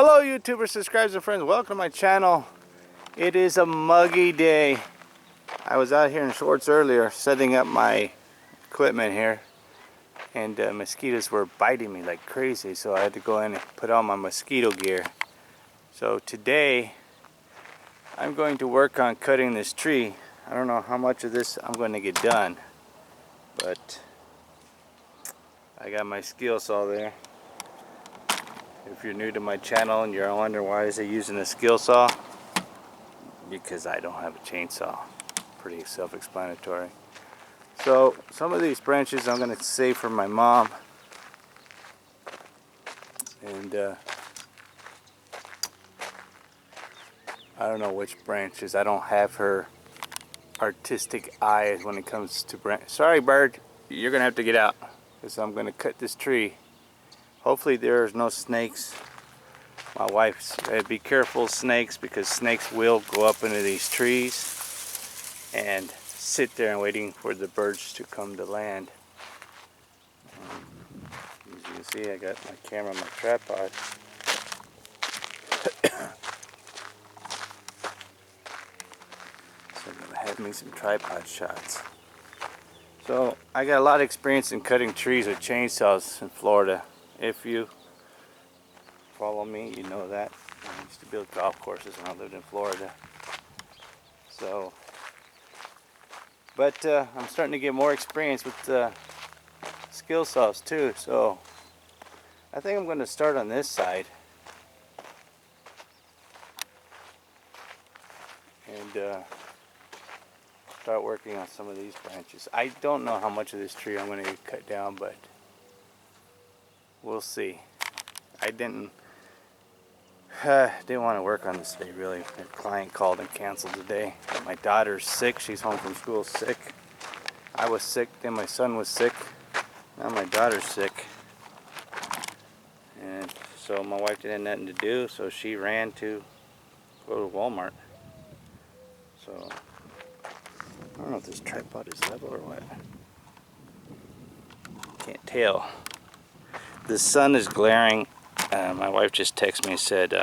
Hello YouTubers, subscribers and friends, welcome to my channel. It is a muggy day. I was out here in shorts earlier setting up my equipment here, and mosquitoes were biting me like crazy, so I had to go in and put on my mosquito gear. So today I'm going to work on cutting this tree. I don't know how much of this I'm going to get done, but I got my skill saw there. If you're new to my channel and you're wondering why is it using a skill saw, because I don't have a chainsaw. Pretty self-explanatory. So some of these branches I'm going to save for my mom, and I don't know which branches. I don't have her artistic eye when it comes to branch. Sorry bird, you're gonna have to get out, because I'm going to cut this tree. Hopefully there's no snakes. My wife said be careful snakes, because snakes will go up into these trees and sit there and waiting for the birds to come to land. As you can see, I got my camera on my tripod. So I'm gonna have me some tripod shots. So I got a lot of experience in cutting trees with chainsaws in Florida. If you follow me, you know that. I used to build golf courses when I lived in Florida. So, but I'm starting to get more experience with skill saws too. So I think I'm going to start on this side and start working on some of these branches. I don't know how much of this tree I'm going to cut down, but we'll see. I didn't want to work on this today, really. A client called and canceled today. My daughter's sick. She's home from school sick. I was sick, then my son was sick. Now my daughter's sick. And so my wife didn't have nothing to do, so she ran to go to Walmart. So I don't know if this tripod is level or what. Can't tell. The sun is glaring. My wife just texted me and said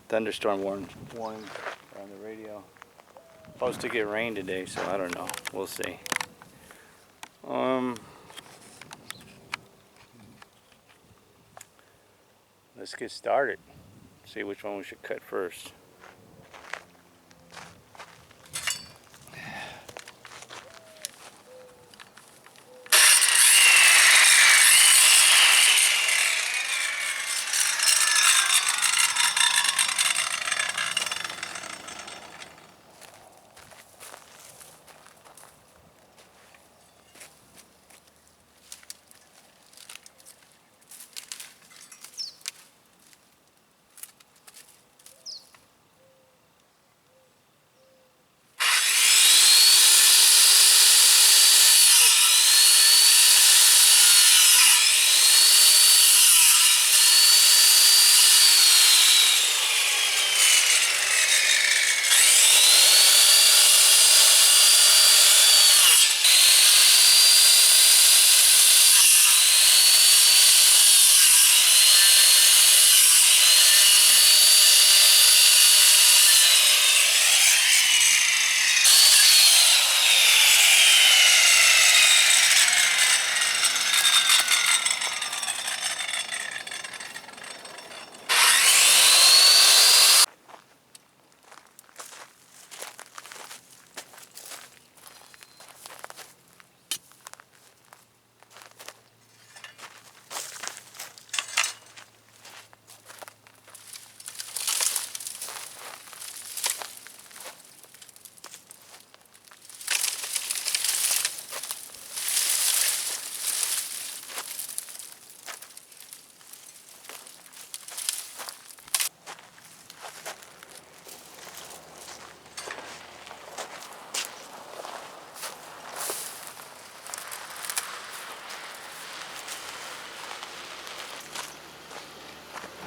thunderstorm warning on the radio. Supposed to get rain today, so I don't know. We'll see. Let's get started. See which one we should cut first.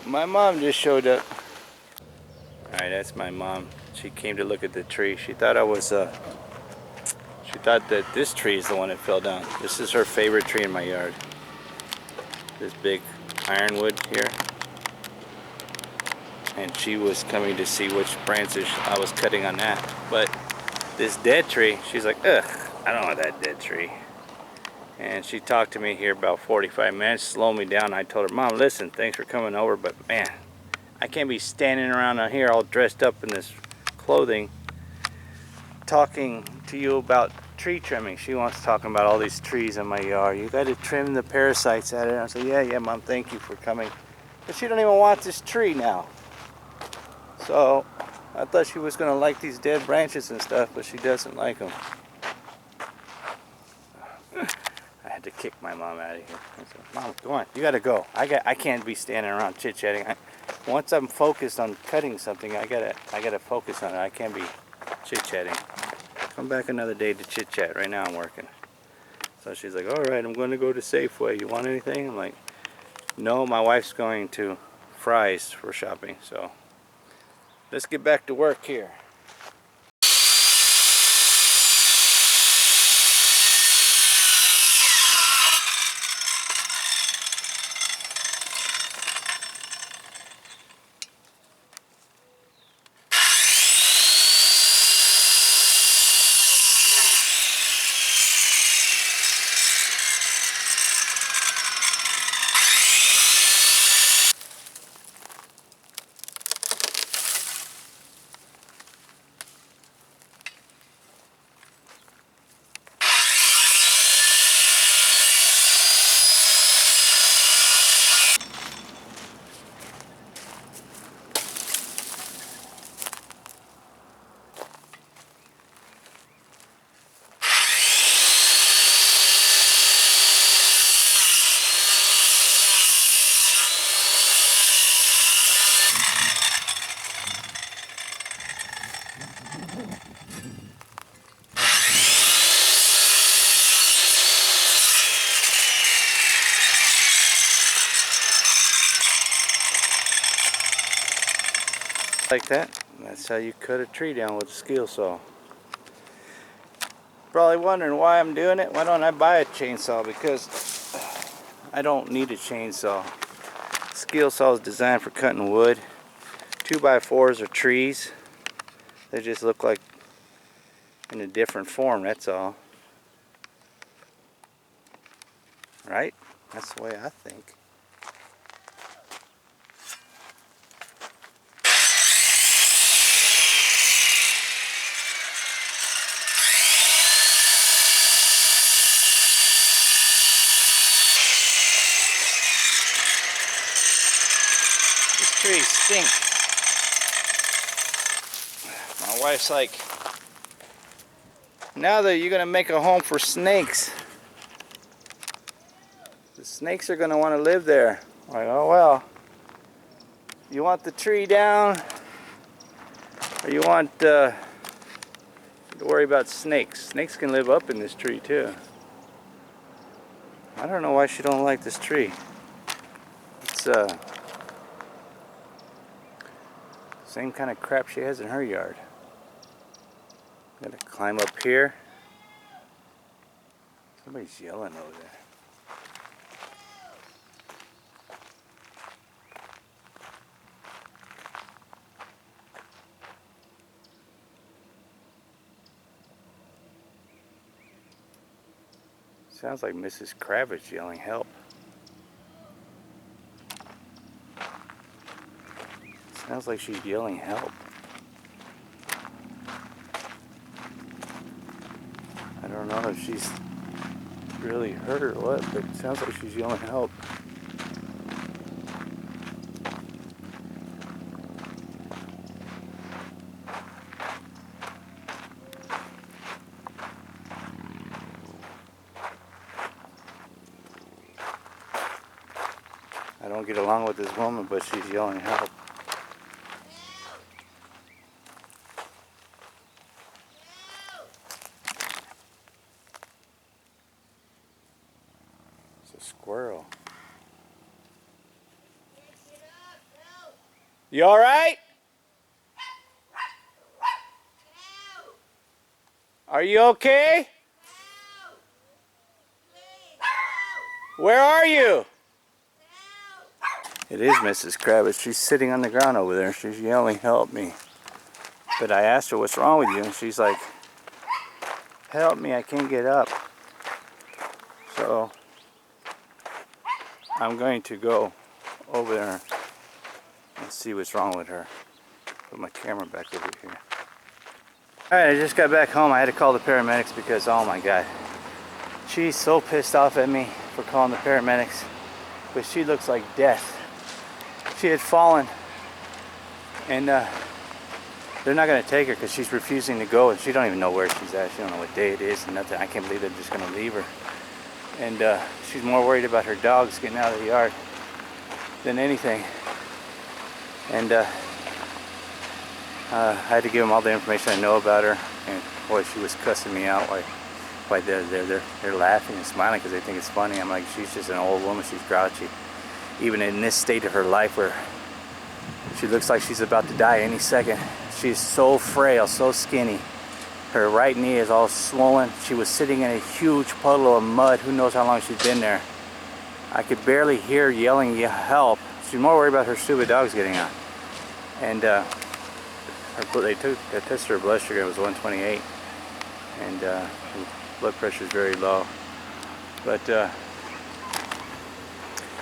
My mom just showed up. Alright, that's my mom. She came to look at the tree. She thought she thought that this tree is the one that fell down. This is her favorite tree in my yard. This big ironwood here. and she was coming to see which branches I was cutting on that. But this dead tree, she's like, ugh, I don't want that dead tree. And she talked to me here about 45 minutes, slowed me down. I told her, Mom, listen, thanks for coming over, but man, I can't be standing around out here all dressed up in this clothing talking to you about tree trimming. She wants talking about all these trees in my yard. You got to trim the parasites at it. And I said, yeah, Mom, thank you for coming. But she don't even want this tree now. So I thought she was going to like these dead branches and stuff, but she doesn't like them. I had to kick my mom out of here. I said, Mom, come on, you got to go. I can't be standing around chit-chatting. Once I'm focused on cutting something, I gotta focus on it. I can't be chit-chatting. Come back another day to chit-chat. Right now I'm working. So she's like, all right, I'm going to go to Safeway. You want anything? I'm like, no, my wife's going to Fry's for shopping. So let's get back to work here. Like that. That's how you cut a tree down with a skill saw. Probably wondering why I'm doing it. Why don't I buy a chainsaw? Because I don't need a chainsaw. Skill saw is designed for cutting wood. 2x4s are trees. They just look like in a different form, that's all. Right? That's the way I think. This tree stinks. My wife's like, now that you're gonna make a home for snakes, the snakes are gonna want to live there. I'm like, oh well. You want the tree down, or you want to worry about snakes? Snakes can live up in this tree too. I don't know why she don't like this tree. It's same kind of crap she has in her yard. Gotta climb up here. Somebody's yelling over there. Sounds like Mrs. Kravitz yelling help. Sounds like she's yelling help. I don't know if she's really hurt or what, but it sounds like she's yelling help. I don't get along with this woman, but she's yelling help. It's a squirrel. You all right? Are you okay? Where are you? It is Mrs. Kravitz. She's sitting on the ground over there. She's yelling, "Help me." But I asked her, "What's wrong with you?" And she's like, "Help me, I can't get up." So I'm going to go over there and see what's wrong with her. Put my camera back over here. Alright, I just got back home. I had to call the paramedics because, oh my god, she's so pissed off at me for calling the paramedics. But she looks like death. She had fallen, and they're not going to take her because she's refusing to go, and she don't even know where she's at. She don't know what day it is and nothing. I can't believe they're just going to leave her. And she's more worried about her dogs getting out of the yard than anything. And I had to give them all the information I know about her. And boy, she was cussing me out. Why they're laughing and smiling because they think it's funny. I'm like, she's just an old woman. She's grouchy. Even in this state of her life where she looks like she's about to die any second. She's so frail, so skinny. Her right knee is all swollen. She was sitting in a huge puddle of mud. Who knows how long she's been there. I could barely hear her yelling help. She's more worried about her stupid dogs getting out. And they tested her blood sugar. It was 128. And her blood pressure is very low. But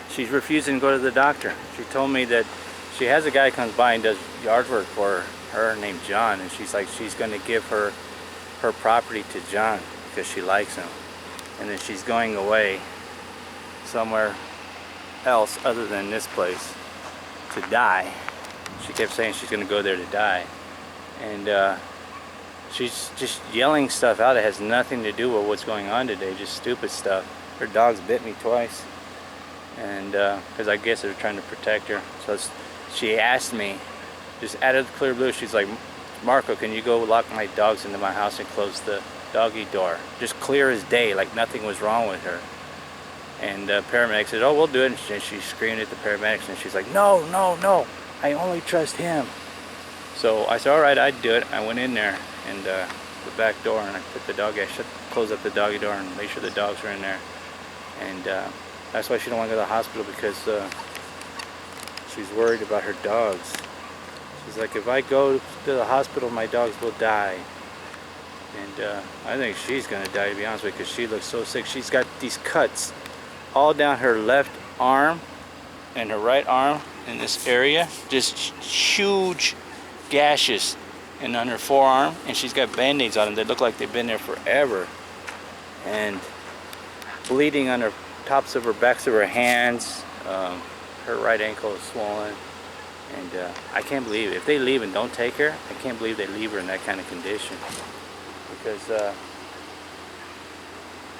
she's refusing to go to the doctor. She told me that she has a guy who comes by and does yard work for her named John, and she's like, she's going to give her property to John because she likes him, and then she's going away somewhere else other than this place to die. She kept saying she's going to go there to die, and she's just yelling stuff out that has nothing to do with what's going on today, just stupid stuff. Her dogs bit me twice, and because I guess they're trying to protect her. So she asked me, just out of the clear blue, she's like, "Marco, can you go lock my dogs into my house and close the doggy door?" Just clear as day, like nothing was wrong with her. And paramedics said, "Oh, we'll do it." And she screamed at the paramedics, and she's like, "No, no, no, I only trust him." So I said, "All right, I'd do it." I went in there and the back door, and I put the dog, closed up the doggy door and made sure the dogs were in there. And that's why she don't want to go to the hospital, because she's worried about her dogs. She's like, "If I go to the hospital, my dogs will die." And I think she's going to die, to be honest with you, because she looks so sick. She's got these cuts all down her left arm and her right arm in this area. Just huge gashes. And on her forearm. And she's got band-aids on them that look like they've been there forever. And bleeding on her tops of her backs of her hands. Her right ankle is swollen. And I can't believe it. If they leave and don't take her, I can't believe they leave her in that kind of condition. Because,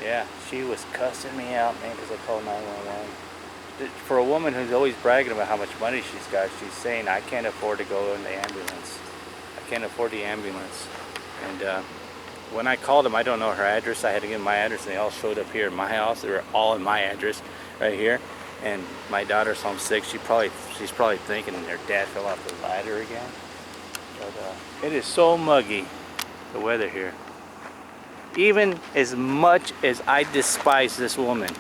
yeah, she was cussing me out, man, because I called 911. For a woman who's always bragging about how much money she's got, she's saying, "I can't afford to go in the ambulance. I can't afford the ambulance." And when I called them, I don't know her address. I had to give them my address, and they all showed up here in my house. They were all in my address right here. And my daughter's home sick. She's probably thinking their dad fell off the ladder again. But it is so muggy, the weather here. Even as much as I despise this woman,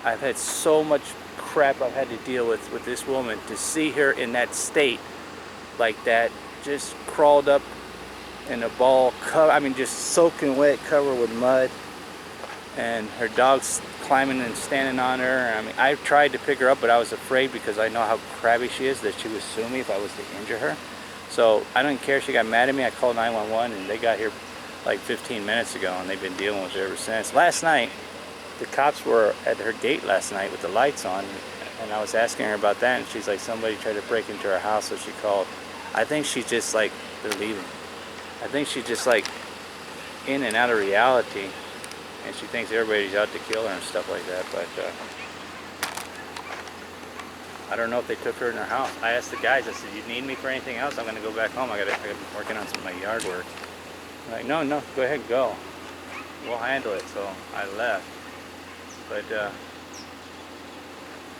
I've had so much crap I've had to deal with this woman. To see her in that state like that, just crawled up in a ball, just soaking wet, covered with mud, and her dog's climbing and standing on her. I mean, I tried to pick her up, but I was afraid because I know how crabby she is, that she would sue me if I was to injure her. So I don't care. She got mad at me. I called 911, and they got here like 15 minutes ago, and they've been dealing with it ever since. Last night, the cops were at her gate last night with the lights on, and I was asking her about that, and she's like, somebody tried to break into her house, so she called. I think she's just like, they're leaving. I think she's just like in and out of reality, and she thinks everybody's out to kill her and stuff like that. But I don't know if they took her in her house. I asked the guys, I said, "You need me for anything else? I'm going to go back home. I got to be working on some of my yard work." They're like, no, go ahead, go. We'll handle it. So I left. But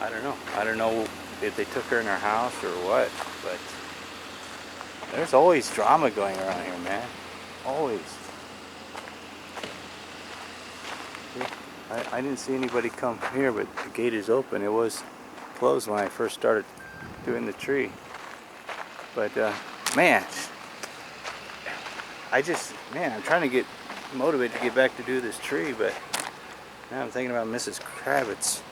I don't know. I don't know if they took her in her house or what. But there's always drama going around here, man. Always. I didn't see anybody come here, but the gate is open. It was closed when I first started doing the tree. But man, I'm trying to get motivated to get back to do this tree, but now I'm thinking about Mrs. Kravitz.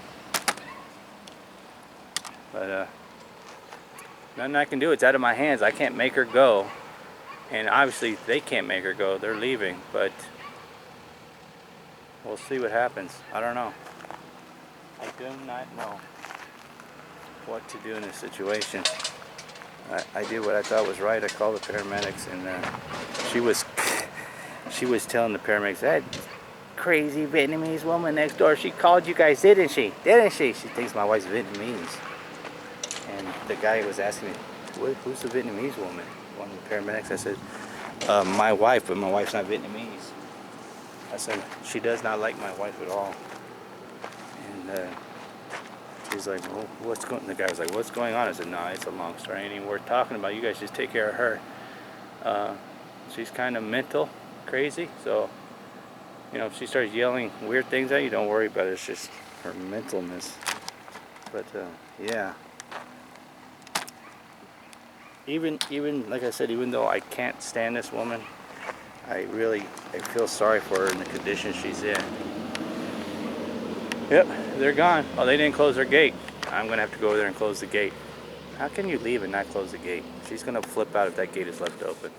But nothing I can do. It's out of my hands. I can't make her go, and obviously they can't make her go. They're leaving, but we'll see what happens. I don't know. I do not know what to do in this situation. I did what I thought was right. I called the paramedics, and she was telling the paramedics, that crazy Vietnamese woman next door, she called you guys, didn't she? Didn't she? She thinks my wife's Vietnamese. And the guy was asking me, who's the Vietnamese woman? One of the paramedics. I said, my wife, but my wife's not Vietnamese. I said, she does not like my wife at all. And she's like, well, the guy was like, what's going on? I said, no, it's a long story. Ain't even worth talking about. You guys just take care of her. She's kind of mental, crazy. So, you know, if she starts yelling weird things at you, don't worry about it. It's just her mentalness. But, yeah. Even like I said, even though I can't stand this woman, I feel sorry for her in the condition she's in. Yep, they're gone. Oh, they didn't close their gate. I'm gonna have to go over there and close the gate. How can you leave and not close the gate? She's gonna flip out if that gate is left open.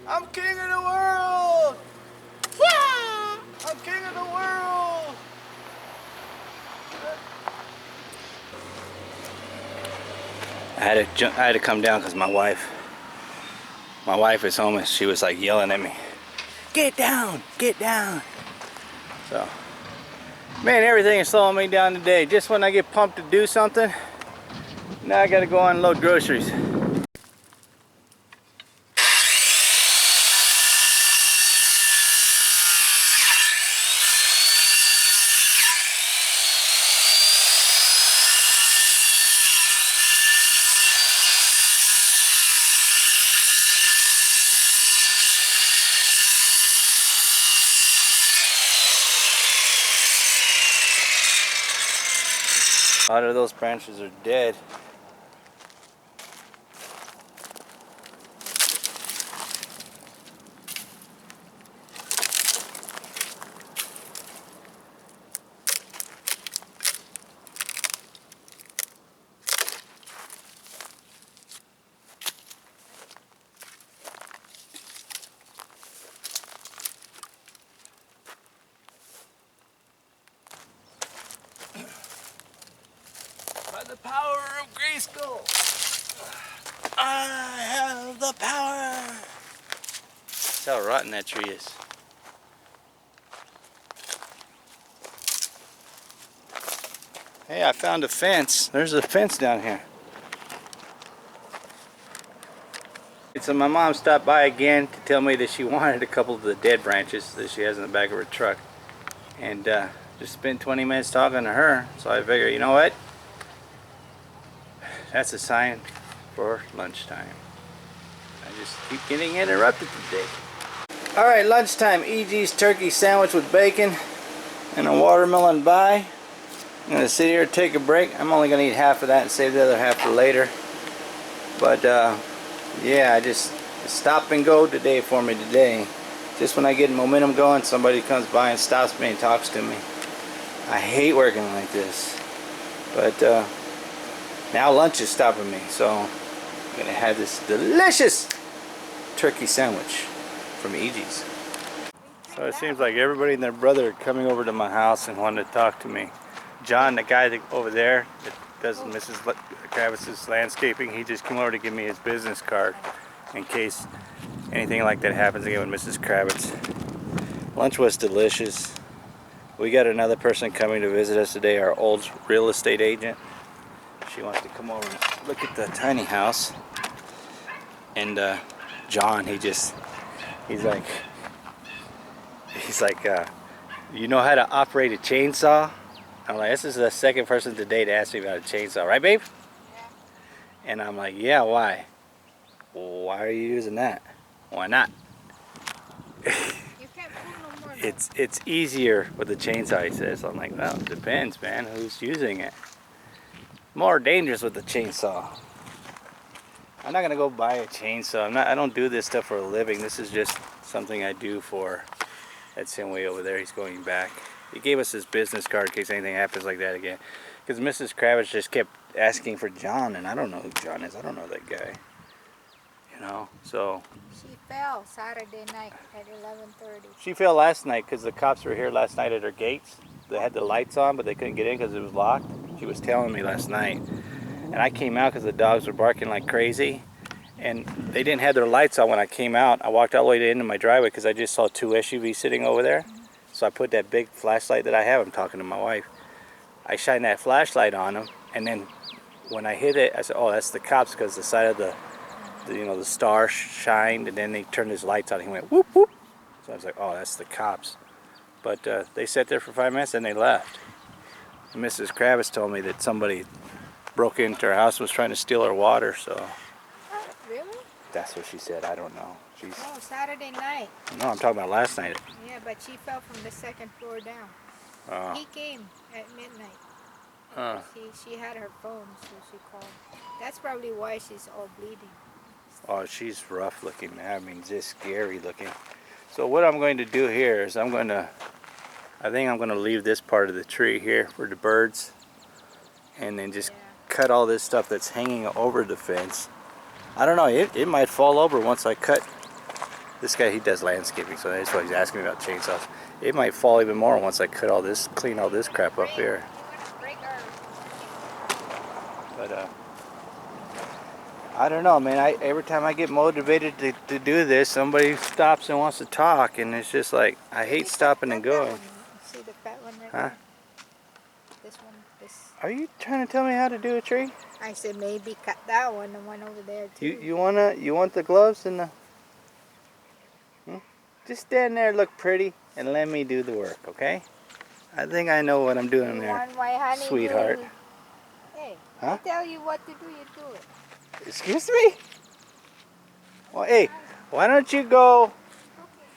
I'm king of the world! Yeah! I'm king of the world! I had to come down because my wife is home and she was like yelling at me, get down, get down. So, man, everything is slowing me down today. Just when I get pumped to do something, now I gotta go unload groceries. A lot of those branches are dead. By the power of Grayskull, I have the power. That's how rotten that tree is. Hey, I found a fence. There's a fence down here. So my mom stopped by again to tell me that she wanted a couple of the dead branches that she has in the back of her truck. And just spent 20 minutes talking to her. So I figured, you know what? That's a sign for lunchtime. I just keep getting interrupted today. Alright, lunchtime. EG's turkey sandwich with bacon and a watermelon pie. I'm going to sit here and take a break. I'm only going to eat half of that and save the other half for later. But yeah, I just stop and go today for me today. Just when I get momentum going, somebody comes by and stops me and talks to me. I hate working like this. But now lunch is stopping me, so I'm going to have this delicious turkey sandwich from EG's. So it seems like everybody and their brother are coming over to my house and wanting to talk to me. John, the guy over there that does Mrs. Kravitz's landscaping, he just came over to give me his business card in case anything like that happens again with Mrs. Kravitz. Lunch was delicious. We got another person coming to visit us today, our old real estate agent. She wants to come over and look at the tiny house. And John, he's like, you know how to operate a chainsaw? I'm like, this is the second person today to ask me about a chainsaw, right, babe? Yeah. And I'm like, yeah, why? Why are you using that? Why not? You can't pull no more. It's easier with the chainsaw, he says. I'm like, well, it depends, man. Who's using it? More dangerous with the chainsaw. I'm not gonna go buy a chainsaw. I don't do this stuff for a living. This is just something I do for. That's him way over there. He's going back. He gave us his business card in case anything happens like that again. Because Mrs. Kravitz just kept asking for John, and I don't know who John is. I don't know that guy. You know, so. She fell Saturday night at 11:30. She fell last night because the cops were here last night at her gates. They had the lights on, but they couldn't get in because it was locked. She was telling me last night. And I came out because the dogs were barking like crazy. And they didn't have their lights on when I came out. I walked all the way to the end of my driveway because I just saw two SUVs sitting over there. So I put that big flashlight that I have. I'm talking to my wife. I shined that flashlight on them, and then when I hit it, I said, "Oh, that's the cops," because the side of the star shined, and then they turned his lights on. He went whoop whoop. So I was like, "Oh, that's the cops." But they sat there for 5 minutes and they left. And Mrs. Kravitz told me that somebody broke into her house and was trying to steal her water. So. Really? That's what she said. I don't know. Oh, Saturday night. No, I'm talking about last night. Yeah, but she fell from the second floor down. He came at midnight. She had her phone, so she called. That's probably why she's all bleeding. Oh, she's rough looking. I mean, just scary looking. So what I'm going to do here is I think I'm going to leave this part of the tree here for the birds, and then just cut all this stuff that's hanging over the fence. I don't know, it might fall over once I cut. This guy, he does landscaping, so that's why he's asking me about chainsaws. It might fall even more once I cut all this, clean all this crap up here. But I don't know, man. Every time I get motivated to do this, somebody stops and wants to talk, and it's just like, I hate stopping and going. See the fat one right Huh? there? This one, this. Are you trying to tell me how to do a tree? I said maybe cut that one, the one over there too. You want the gloves and the? Just stand there, look pretty, and let me do the work, okay? I think I know what I'm doing there, sweetheart. Hey, huh? I tell you what to do, you do it. Excuse me? Well, hey, why don't you go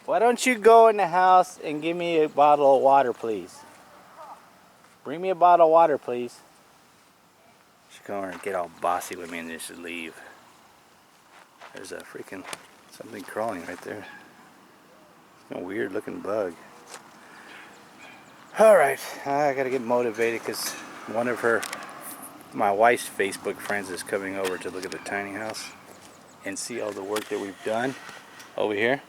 in the house and give me a bottle of water, please? Bring me a bottle of water, please. She come over and get all bossy with me and just leave. There's a freaking something crawling right there. A weird looking bug. Alright, I gotta get motivated because one of my wife's Facebook friends is coming over to look at the tiny house and see all the work that we've done over here.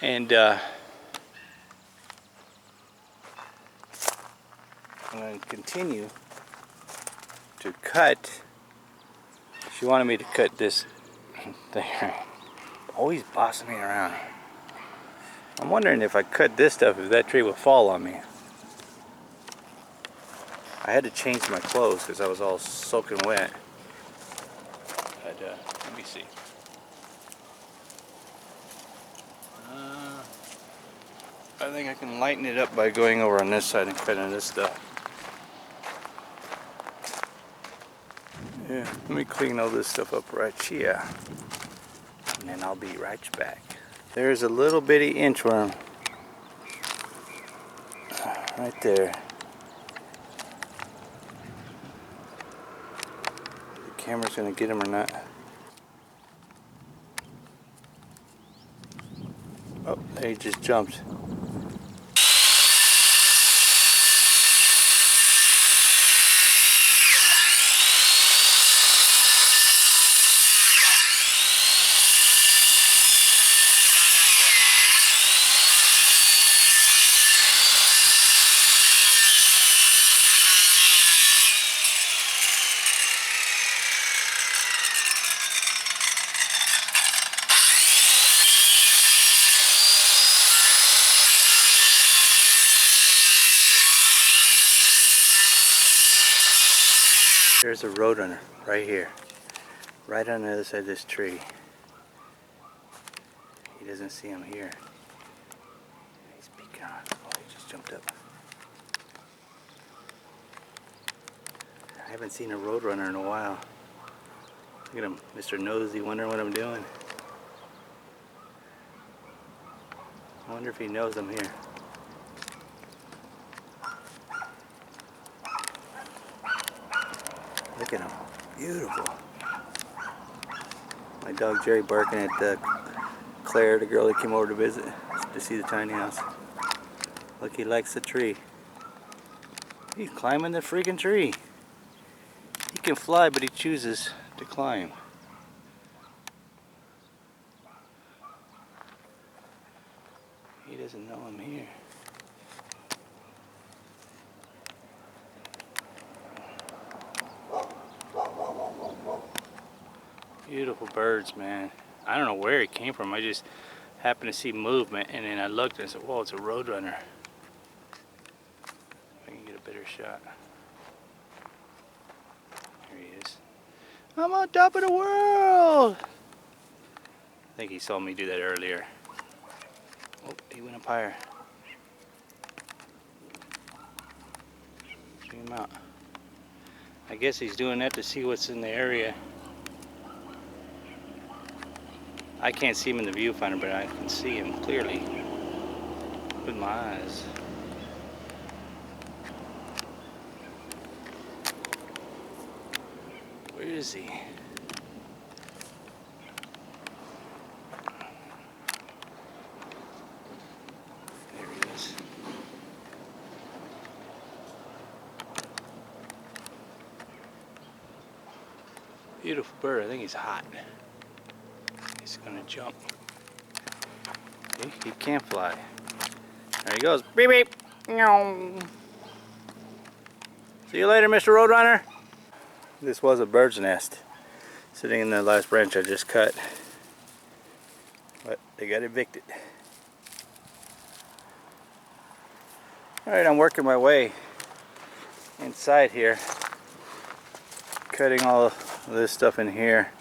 And I'm going to continue to cut. She wanted me to cut this thing. Always bossing me around. I'm wondering if I cut this stuff, if that tree will fall on me. I had to change my clothes because I was all soaking wet. But let me see. I think I can lighten it up by going over on this side and cutting this stuff. Yeah, let me clean all this stuff up right here. And then I'll be right back. There's a little bitty inchworm right there. The camera's gonna get him or not. Oh, he just jumped. There's a Roadrunner right here, right on the other side of this tree. He doesn't see him here. He's peeking on. Oh, he just jumped up. I haven't seen a Roadrunner in a while. Look at him, Mr. Nosy, wondering what I'm doing. I wonder if he knows I'm here. Look at him, beautiful. My dog Jerry barking at Claire, the girl that came over to visit to see the tiny house. Look, he likes the tree. He's climbing the freaking tree. He can fly, but he chooses to climb. He doesn't know I'm here. Beautiful birds, man. I don't know where it came from. I just happened to see movement, and then I looked and said, whoa, it's a Roadrunner. If I can get a better shot. Here he is. I'm on top of the world! I think he saw me do that earlier. Oh, he went up higher. Check him out. I guess he's doing that to see what's in the area. I can't see him in the viewfinder, but I can see him clearly with my eyes. Where is he? There he is. Beautiful bird. I think he's hot. He's gonna jump. See, he can't fly. There he goes. Beep beep. See you later, Mr. Roadrunner. This was a bird's nest sitting in the last branch I just cut, but they got evicted. Alright, I'm working my way inside here, cutting all this stuff in here,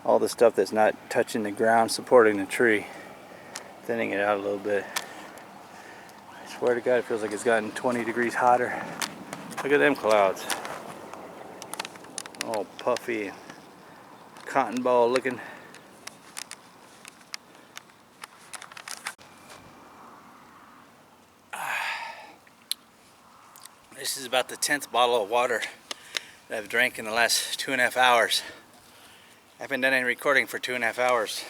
all the stuff that's not touching the ground, supporting the tree, thinning it out a little bit. I swear to God, it feels like it's gotten 20 degrees hotter. Look at them clouds. All puffy and cotton ball looking. This is about the 10th bottle of water that I've drank in the last 2.5 hours. I haven't done any recording for 2.5 hours.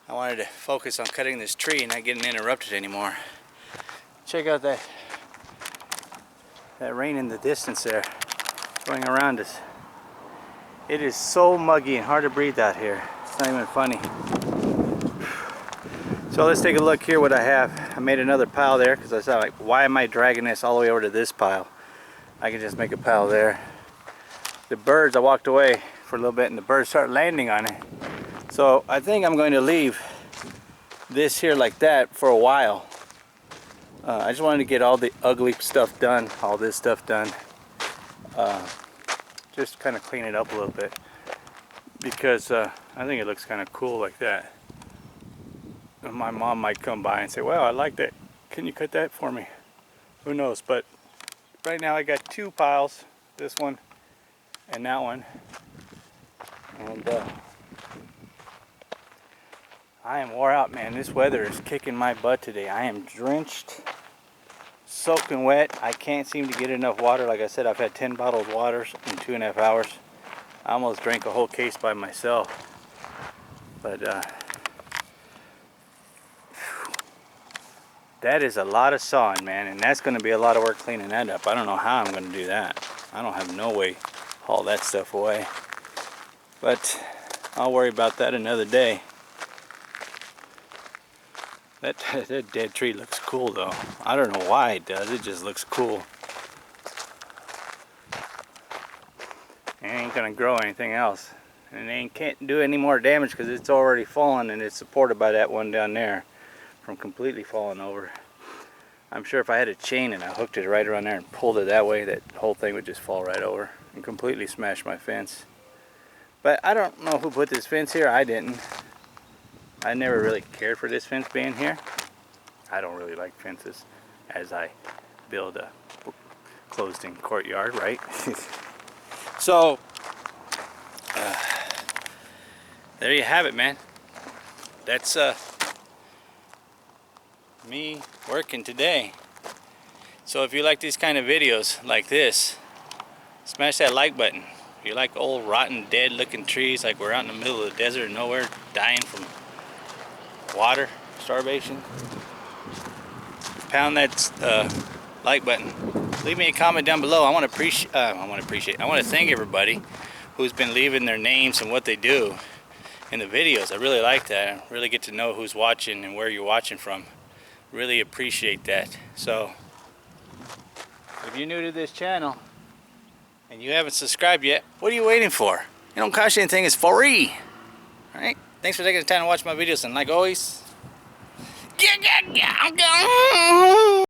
I wanted to focus on cutting this tree and not getting interrupted anymore. Check out that rain in the distance there, going around us. It is so muggy and hard to breathe out here. It's not even funny. So let's take a look here what I have. I made another pile there because I thought, like, why am I dragging this all the way over to this pile? I can just make a pile there. The birds, I walked away for a little bit and the birds started landing on it. So I think I'm going to leave this here like that for a while. I just wanted to get all the ugly stuff done, all this stuff done. Just kind of clean it up a little bit because I think it looks kind of cool like that. And my mom might come by and say, well, I like that. Can you cut that for me? Who knows? But right now I got 2 piles, this one and that one. And I am wore out, man. This weather is kicking my butt today. I am drenched, soaking wet. I can't seem to get enough water. Like I said, I've had 10 bottled waters in 2.5 hours. I almost drank a whole case by myself. But that is a lot of sawing, man, and that's going to be a lot of work cleaning that up. I don't know how I'm going to do that. I don't have no way to haul that stuff away. But I'll worry about that another day. That dead tree looks cool, though. I don't know why it does. It just looks cool. It ain't going to grow anything else. And it can't do any more damage because it's already fallen, and it's supported by that one down there from completely falling over. I'm sure if I had a chain and I hooked it right around there and pulled it that way, that whole thing would just fall right over and completely smash my fence. But I don't know who put this fence here. I didn't. I never really cared for this fence being here. I don't really like fences as I build a closed-in courtyard, right? So there you have it, man. That's me working today. So if you like these kind of videos like this, smash that like button. If you like old rotten dead looking trees like we're out in the middle of the desert nowhere dying from water starvation, pound that like button. Leave me a comment down below. I want to thank everybody who's been leaving their names and what they do in the videos. I really like that. I really get to know who's watching and where you're watching from. Really appreciate that. So if you're new to this channel and you haven't subscribed yet, what are you waiting for? It don't cost you anything. It's free. Alright? Thanks for taking the time to watch my videos, and like always, I'm going.